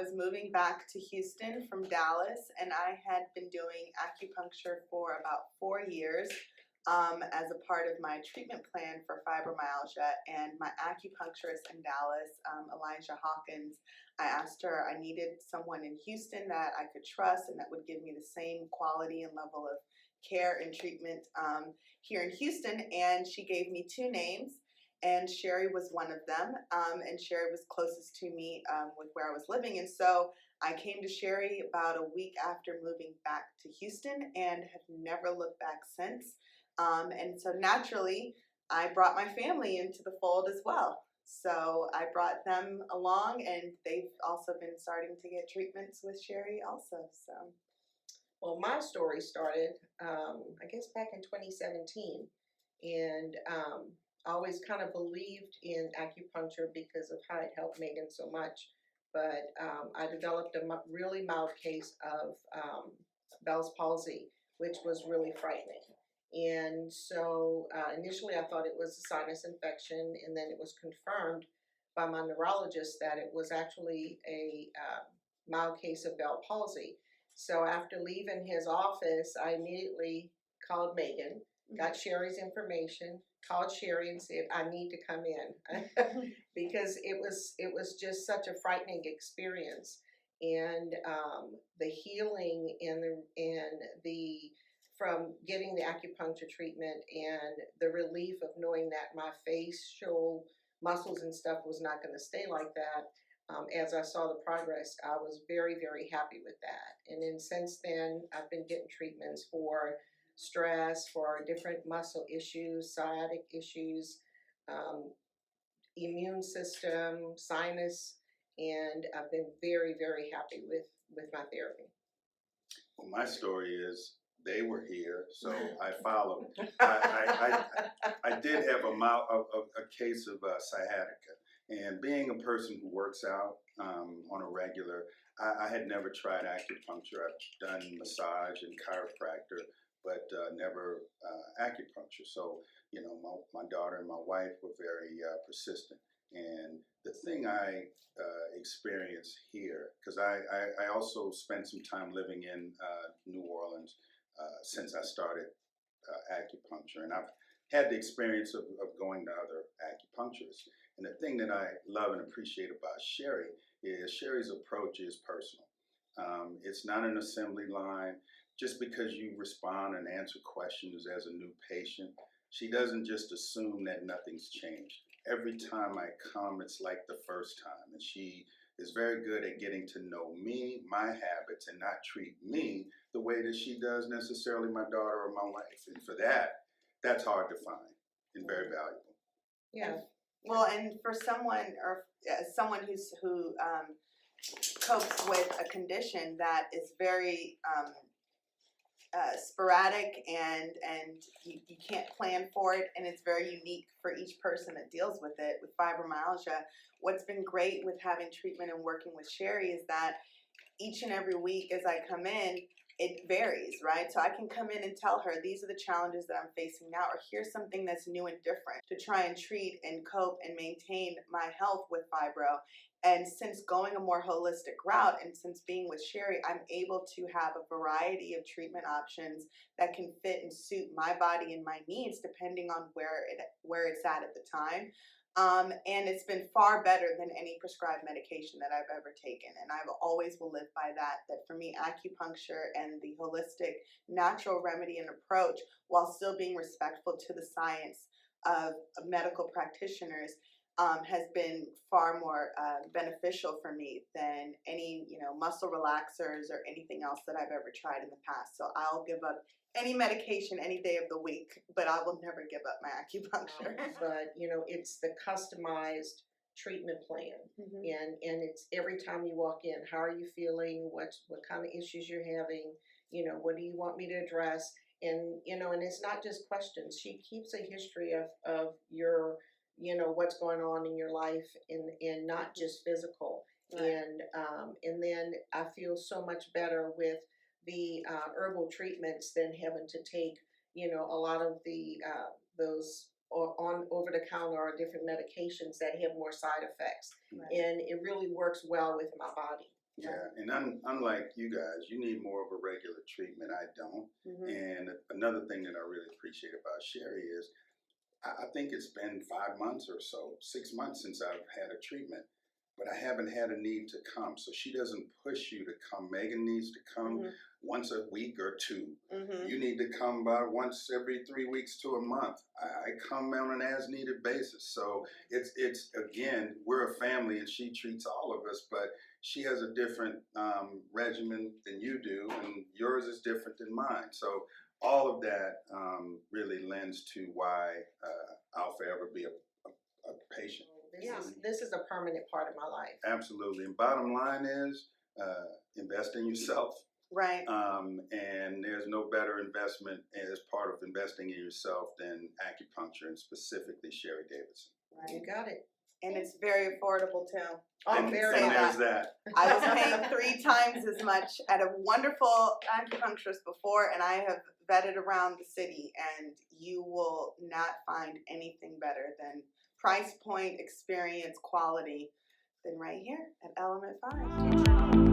was moving back to Houston from Dallas, and I had been doing acupuncture for about 4 years as a part of my treatment plan for fibromyalgia. And my acupuncturist in Dallas, Elijah Hawkins, I asked her, I needed someone in Houston that I could trust and that would give me the same quality and level of care and treatment here in Houston. And she gave me 2 names. And Sherry was one of them, and Sherry was closest to me with where I was living. And so I came to Sherry about a week after moving back to Houston and have never looked back since. And so naturally, I brought my family into the fold as well. So I brought them along, and they've also been starting to get treatments with Sherry also. So, well, my story started, I guess, back in 2017, and I always kind of believed in acupuncture because of how it helped Megan so much. But I developed a really mild case of Bell's palsy, which was really frightening. And so initially I thought it was a sinus infection, and then it was confirmed by my neurologist that it was actually a mild case of Bell palsy. So after leaving his office, I immediately called Megan, got Sherry's information, called Sherry and said, I need to come in because it was just such a frightening experience. And the healing and the from getting the acupuncture treatment and the relief of knowing that my facial muscles and stuff was not going to stay like that. As I saw the progress, I was very, very happy with that. And then since then, I've been getting treatments for stress, for different muscle issues, sciatic issues, immune system, sinus, and I've been very, very happy with my therapy. Well, my story is they were here, so I followed. I did have a case of sciatica, and being a person who works out on a regular, I had never tried acupuncture. I've done massage and chiropractor, but never acupuncture. So, you know, my daughter and my wife were very persistent. And the thing I experienced here, because I also spent some time living in New Orleans since I started acupuncture. And I've had the experience of going to other acupuncturists. And the thing that I love and appreciate about Sherry is Sherry's approach is personal. It's not an assembly line. Just because you respond and answer questions as a new patient, she doesn't just assume that nothing's changed. Every time I come, it's like the first time. And she is very good at getting to know me, my habits, and not treat me the way that she does necessarily my daughter or my wife. And for that, that's hard to find and very valuable. Yeah. Well, and for someone who copes with a condition that is very sporadic and you can't plan for it, and it's very unique for each person that deals with it. With fibromyalgia, what's been great with having treatment and working with Sherry is that each and every week as I come in, it varies, right? So I can come in and tell her, these are the challenges that I'm facing now, or here's something that's new and different to try and treat and cope and maintain my health with fibro. And since going a more holistic route and since being with Sherry, I'm able to have a variety of treatment options that can fit and suit my body and my needs depending on where it's at the time. And it's been far better than any prescribed medication that I've ever taken. And I always will live by that for me, acupuncture and the holistic natural remedy and approach, while still being respectful to the science of medical practitioners, has been far more beneficial for me than any, muscle relaxers or anything else that I've ever tried in the past. So I'll give up any medication any day of the week, but I will never give up my acupuncture. But it's the customized treatment plan, and it's every time you walk in, how are you feeling? What kind of issues you're having? What do you want me to address? And and it's not just questions. She keeps a history of your what's going on in your life, and not just physical. Right. And then I feel so much better with the herbal treatments than having to take a lot of the those on over the counter or different medications that have more side effects. Right. And it really works well with my body. Yeah, and unlike you guys, you need more of a regular treatment. I don't. Mhm. And another thing that I really appreciate about Sherry is I think it's been 5 months or so, 6 months since I've had a treatment, but I haven't had a need to come. So she doesn't push you to come. Megan needs to come Mhm. once a week or two. Mhm. You need to come by once every 3 weeks to a month. I come on an as needed basis. So it's again, we're a family and she treats all of us, but she has a different regimen than you do, and yours is different than mine. So all of that really lends to why I'll forever be a patient. This is a permanent part of my life. Absolutely. And bottom line is invest in yourself. Right. And there's no better investment as part of investing in yourself than acupuncture, and specifically Sherry Davidson. Right. You got it. And it's very affordable too. Oh, and very and much. there's that. I was paying 3 times as much at a wonderful acupuncturist before, and I have vetted around the city, and you will not find anything better than price point, experience, quality than right here at Element 5.